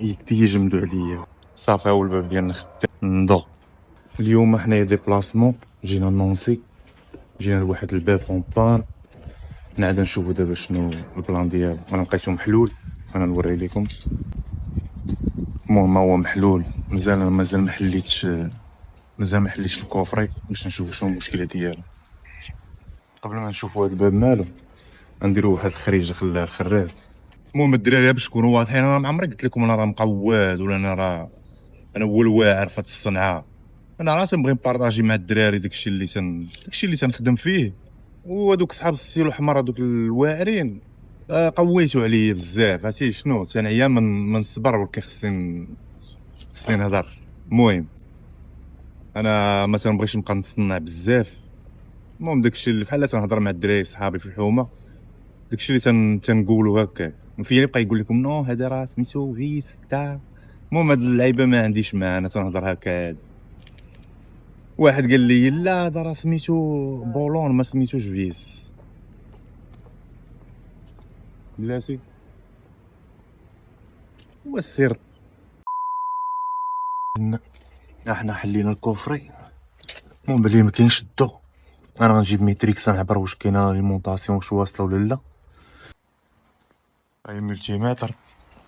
يدي يجمدو عليا. صافي اول باب ديالنا خدام نضو. اليوم حنايا ديبلاسمون جينا لنونسي، جينا لواحد الباب اون بان. نعاد نشوفو دابا شنو البلان ديالو. انا لقيتو محلول، انا نوري لكم. المهم هو محلول، مازال ما حليتش الكوفري باش نشوفو شنو المشكله ديالو. قبل ما نشوفو هاد الباب مالو نديرو واحد الخريجه خلاه الخراج. المهم الدراري باش تكونوا واضحين، انا ما عمري قلت لكم انا راه مقود ولا انا هو الواعر في هاد الصنعه. انا راه تنبغي نبارطاجي مع الدراري داكشي اللي تنخدم فيه. وهادوك صحاب الستيل الحمر هادوك الواعرين قويتو عليا بزاف. عرفتي شنو تنعيا من الصبر، ولكن خصني نهضر. المهم انا ما تنبغيش نبقى نتصنع بزاف. المهم داكشي اللي بحال تنهضر مع الدراري صحابي في الحومه، داكشي اللي تنقولوا هكا. فين يبقى يقول لكم نو هذا راه سميتو فيس كدا. المهم هاد اللعيبه ما عنديش معاه، انا تنهضر هكا. واحد قال لي لا هذا راه سميتو بولون ما سميتوش فيس. بلاتي وسير. احنا حلينا الكوفري. المهم بلي ما كاينش الضو، انا غنجيب ميتريكس نعبر واش كاينه ليمونطاسيون واش واصله ولا لا. هاي ملتيمتر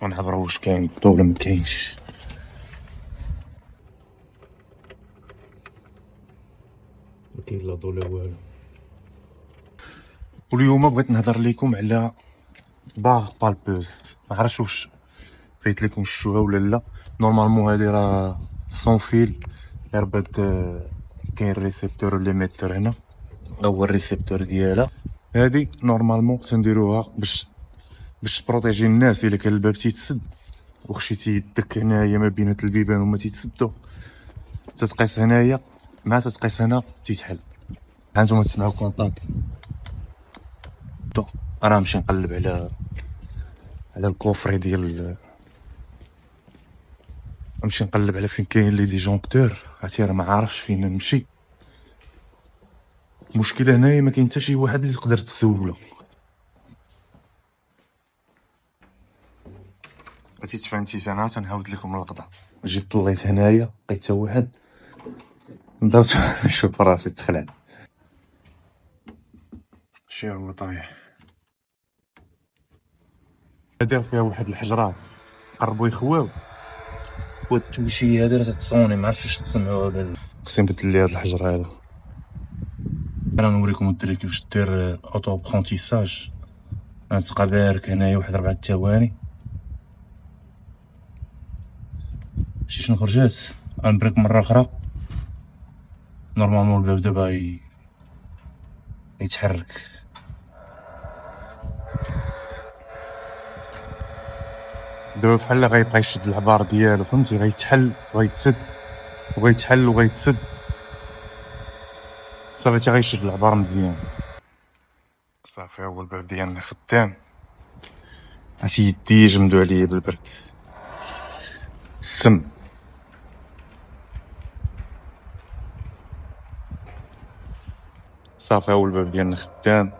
ونعبر واش كاين الضو ولا ما كاينش. ما كاين لا ضو لا والو. واليوم بغيت نهضر لكم على باغ بالبوز. ما عرفتش واش بغيت لكم شفتوها ولا لا. نورمالمون هادي راه سون فيل، غير باد كاين الريسيبتور والليميتور هنا. هو الريسيبتور ديالها هادي نورمالمون تنديروها باش تبروتيجي الناس الا كان الباب تيتسد وخشيتي يدك هنايا ما بين البيبان هما تيتسدو. تتقيس هنايا مع تتقيس هنا تيتحل. ها نتوما تسمعوا كونطاك. انا نمشي نقلب على الكوفري ديال، نمشي نقلب على فين كاين لي ديجونكتور. عرفتي راه ما عارفش فين نمشي. المشكله هنايا ما كاين حتى شي واحد اللي تقدر تسولو. عرفتي تفهمتي انا تنعاود لكم اللقطه. جيت طليت هنايا لقيت حتى واحد، بدات نشوف راسي تخلع. شي هو طايح. داير فيها واحد الحجرات قربوا يخواو. والتمشيه هادي راه تتصوني، ما عرفتش واش تسمعوها ولا لا. خصني نبدل لي هاد الحجر هذا. انا نوريكم الدراري كيفاش دير اوتو برونتيساج. غنتبقى بارك هنايا واحد 4 ثواني. شتي شنو خرجات. غنبريك مره اخرى. نورمالمون الباب دابا يتحرك. دابا بحال غيبقى يشد العبار ديالو، فهمتي، غيتحل وغيتسد وغيتحل وغيتسد. صافي غيشد العبار مزيان. صافي هو الباب ديالنا خدام. عرفتي يدي يجمدو عليا بالبرد. السم. صافي هو الباب ديالنا خدام.